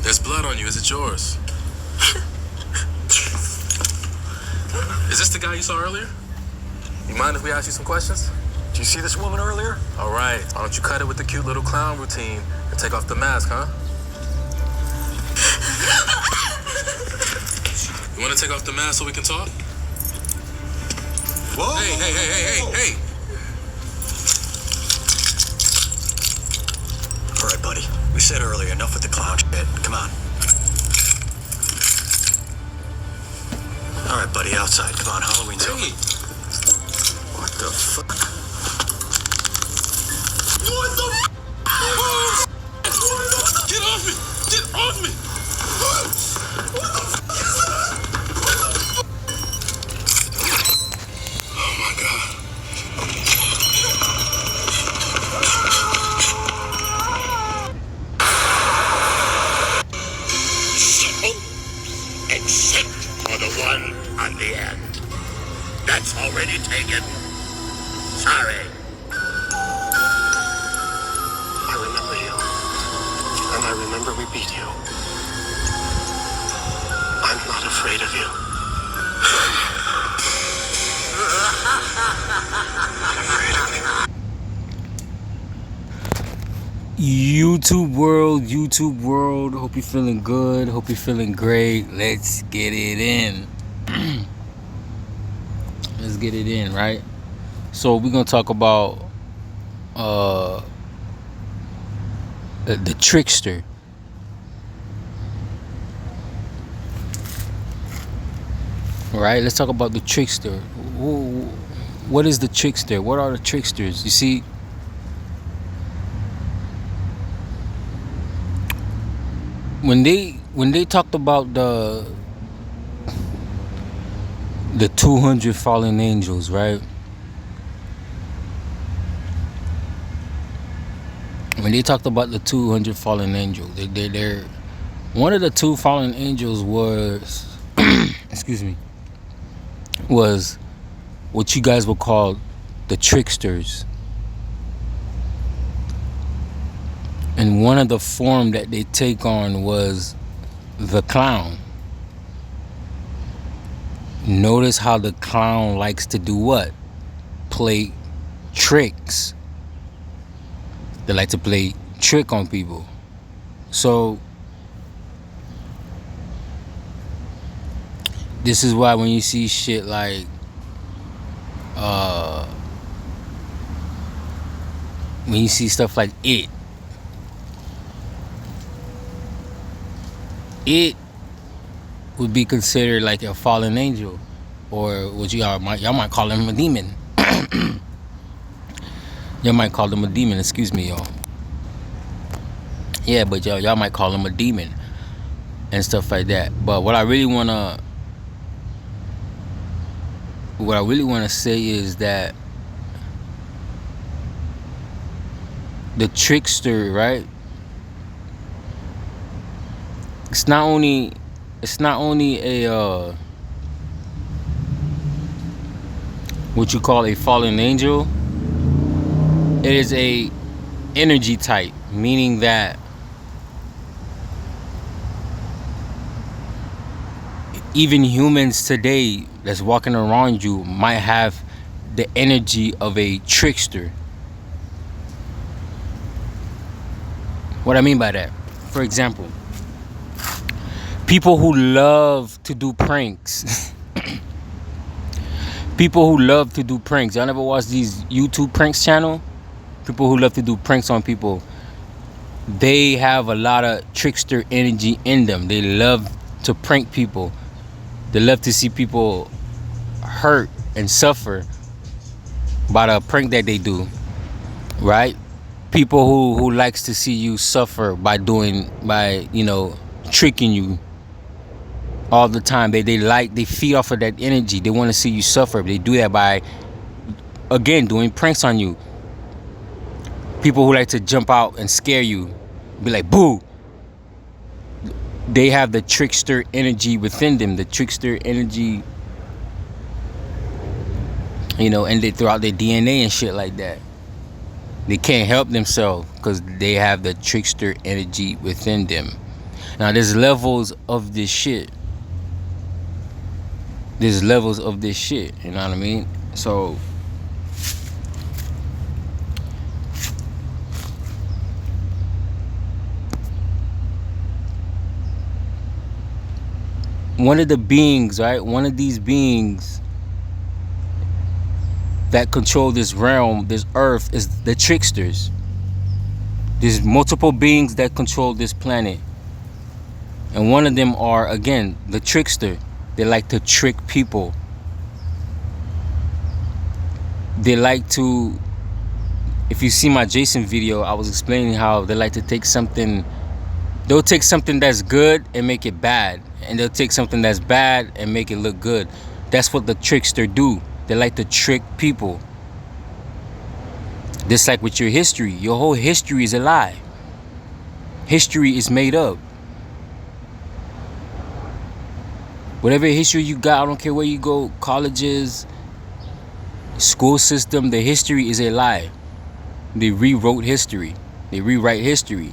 There's blood on you. Is it yours? Is this the guy you saw earlier? You mind if we ask you some questions? Did you see this woman earlier? All right. Why don't you cut it with the cute little clown routine and take off the mask, huh? You want to take off the mask so we can talk? Whoa! Hey. All right, buddy. We said earlier, enough with the clown shit. Come on. All right, buddy, outside. Come on, Halloween's over. What the fuck? What the f***? Get off me! Get off me! Oh my God. Except for the one on the end. That's already taken. Sorry. I remember you. And I remember we beat you. I'm not afraid of you. Not afraid of you. YouTube world, hope you're feeling good, hope you're feeling great. Let's get it in. Let's get it in, right? So we're gonna talk about the Trickster. Right, let's talk about the Trickster. What is the Trickster? What are the Tricksters? You see, when they talked about the 200 fallen angels, right? When they talked about the 200 fallen angels, they're one of the two fallen angels was excuse me, was what you guys would call the Tricksters. And one of the form that they take on was the clown. Notice how the clown likes to do what? Play tricks. They like to play trick on people. So this is why when you see shit like when you see stuff like it would be considered like a fallen angel, or what y'all might call him a demon. Y'all might call him a demon, excuse me, y'all. Yeah, but y'all might call him a demon and stuff like that. But what I really wanna say is that the Trickster, right? It's not only a what you call a fallen angel. It is a energy type, meaning that even humans today that's walking around you might have the energy of a trickster. What I mean by that, for example, people who love to do pranks. People who love to do pranks. Y'all never watch these YouTube pranks channel? People who love to do pranks on people. They have a lot of trickster energy in them. They love to prank people. They love to see people hurt and suffer by the prank that they do. Right? People who likes to see you suffer by tricking you all the time. They feed off of that energy. They want to see you suffer. They do that by, again, doing pranks on you. People who like to jump out and scare you, be like, boo. They have the trickster energy within them. The trickster energy, and they throw out their DNA and shit like that. They can't help themselves because they have the trickster energy within them. Now there's levels of this shit. There's levels of this shit. You know what I mean? So one of the beings, right? One of these beings that control this realm, this earth, is the tricksters. There's multiple beings that control this planet. And one of them are, again, the trickster. They like to trick people. They like to, if you see my Jason video, I was explaining how they like to take something, they'll take something that's good and make it bad. And they'll take something that's bad and make it look good. That's what the trickster do. They like to trick people. Just like with your history. Your whole history is a lie. History is made up. Whatever history you got, I don't care where you go, colleges, school system, the history is a lie. They rewrote history. They rewrite history.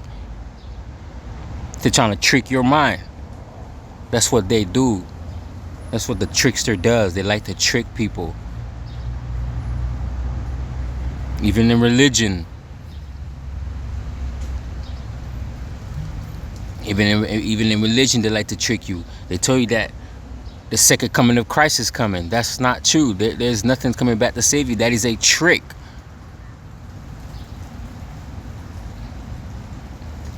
They're trying to trick your mind. That's what they do. That's what the trickster does. They like to trick people. Even in religion. Even in religion, they like to trick you. They tell you that the second coming of Christ is coming. That's not true. There's nothing coming back to save you. That is a trick.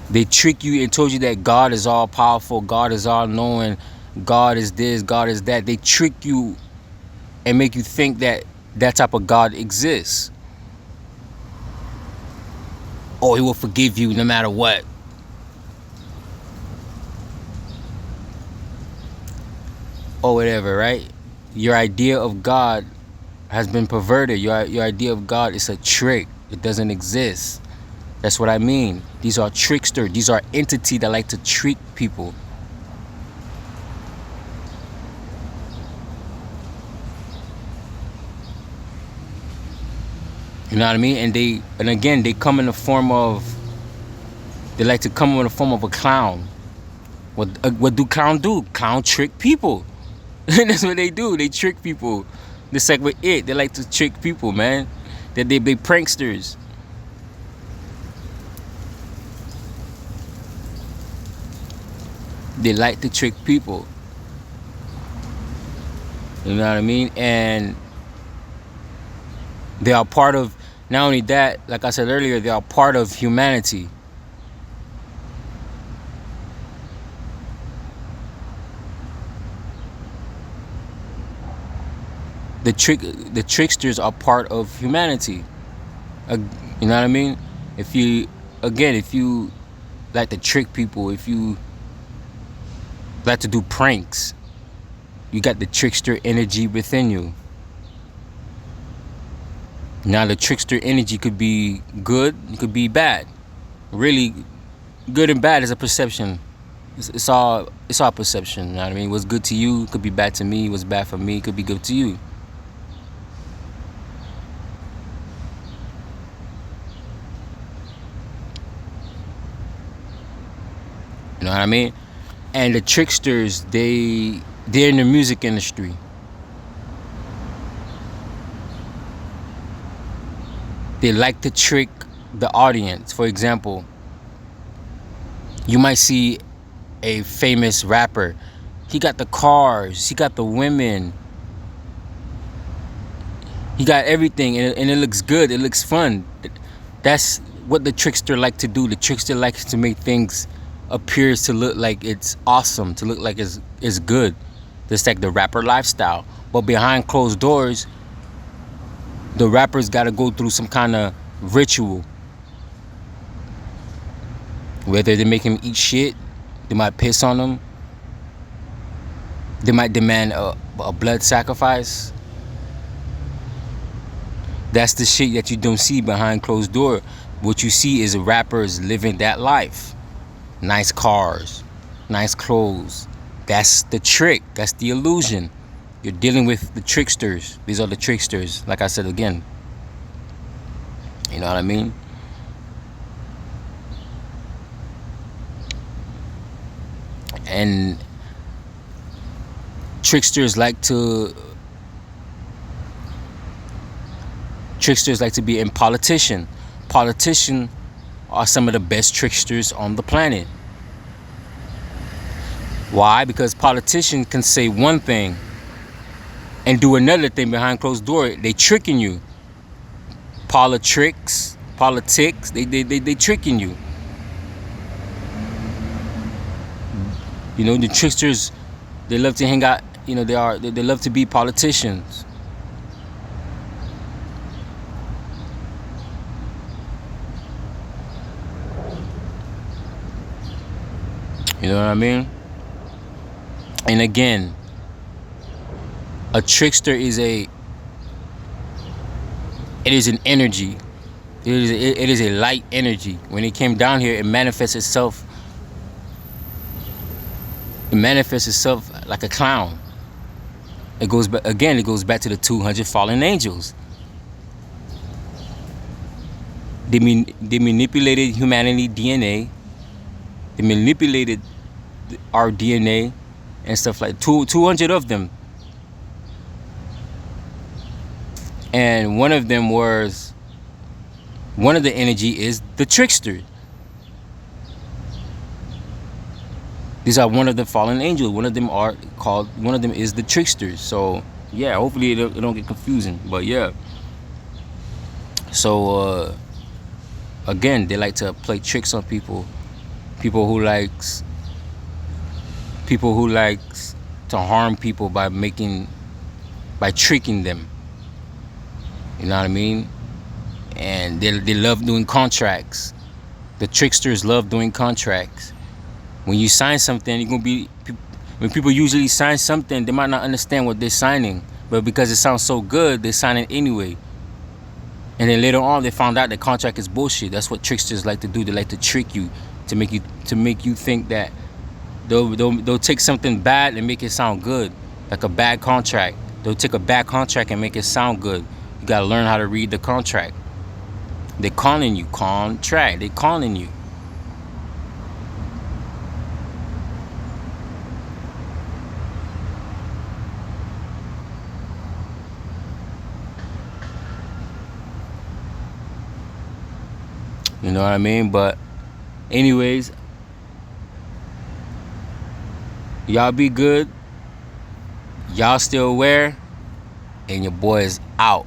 They trick you and told you that God is all powerful, God is all knowing, God is this, God is that. They trick you and make you think that that type of God exists. Or he will forgive you no matter what. Or whatever, right? Your idea of God has been perverted. Your idea of God is a trick. It doesn't exist. That's what I mean. These are tricksters. These are entities that like to trick people. You know what I mean? And again, they come in the form of, they like to come in the form of a clown. What do clown do? Clown trick people. That's what they do. They trick people. Just like with it, they like to trick people, man. They pranksters. They like to trick people. You know what I mean? And they are part of, not only that, like I said earlier, they are part of humanity. The tricksters are part of humanity. You know what I mean? If you like to trick people, if you like to do pranks, you got the trickster energy within you. Now the trickster energy could be good, it could be bad. Really, good and bad is a perception. It's all perception. You know what I mean? What's good to you could be bad to me. What's bad for me could be good to you. You know what I mean? And the tricksters, they're in the music industry. They like to trick the audience. For example, you might see a famous rapper. He got the cars, he got the women, he got everything, and it looks good, it looks fun. That's what the trickster like to do. The trickster likes to make things appears to look like it's awesome, to look like it's good. Just like the rapper lifestyle. But behind closed doors, the rappers got to go through some kind of ritual. Whether they make him eat shit, they might piss on him, they might demand a blood sacrifice. That's the shit that you don't see behind closed door. What you see is rappers living that life. Nice cars, nice clothes. That's the trick. That's the illusion. You're dealing with the tricksters. These are the tricksters, like I said again. You know what I mean? And tricksters like to be in politician. Politicians are some of the best tricksters on the planet. Why? Because politicians can say one thing and do another thing behind closed door. They tricking you. Politics, they tricking you. You know, the tricksters, they love to hang out. You know, they love to be politicians. You know what I mean? And again, a trickster is an energy. It is a light energy. When it came down here, it manifests itself. It manifests itself like a clown. It goes back again. It goes back to the 200 fallen angels. They manipulated humanity DNA. They manipulated our DNA and stuff like 200 of them. And one of the energy is the trickster. These are one of the fallen angels. One of them is the tricksters. So yeah, hopefully it don't get confusing. But yeah. So again, they like to play tricks on people. People who likes to harm people by tricking them. You know what I mean? And they love doing contracts. The tricksters love doing contracts. When you sign something, you're gonna be. When people usually sign something, they might not understand what they're signing, but because it sounds so good, they sign it anyway. And then later on, they found out the contract is bullshit. That's what tricksters like to do. They like to trick you to make you think that they'll take something bad and make it sound good, like a bad contract. They'll take a bad contract and make it sound good. You gotta learn how to read the contract. They're calling you contract. They're calling you. You know what I mean? But anyways, y'all be good. Y'all still aware. And your boy is out.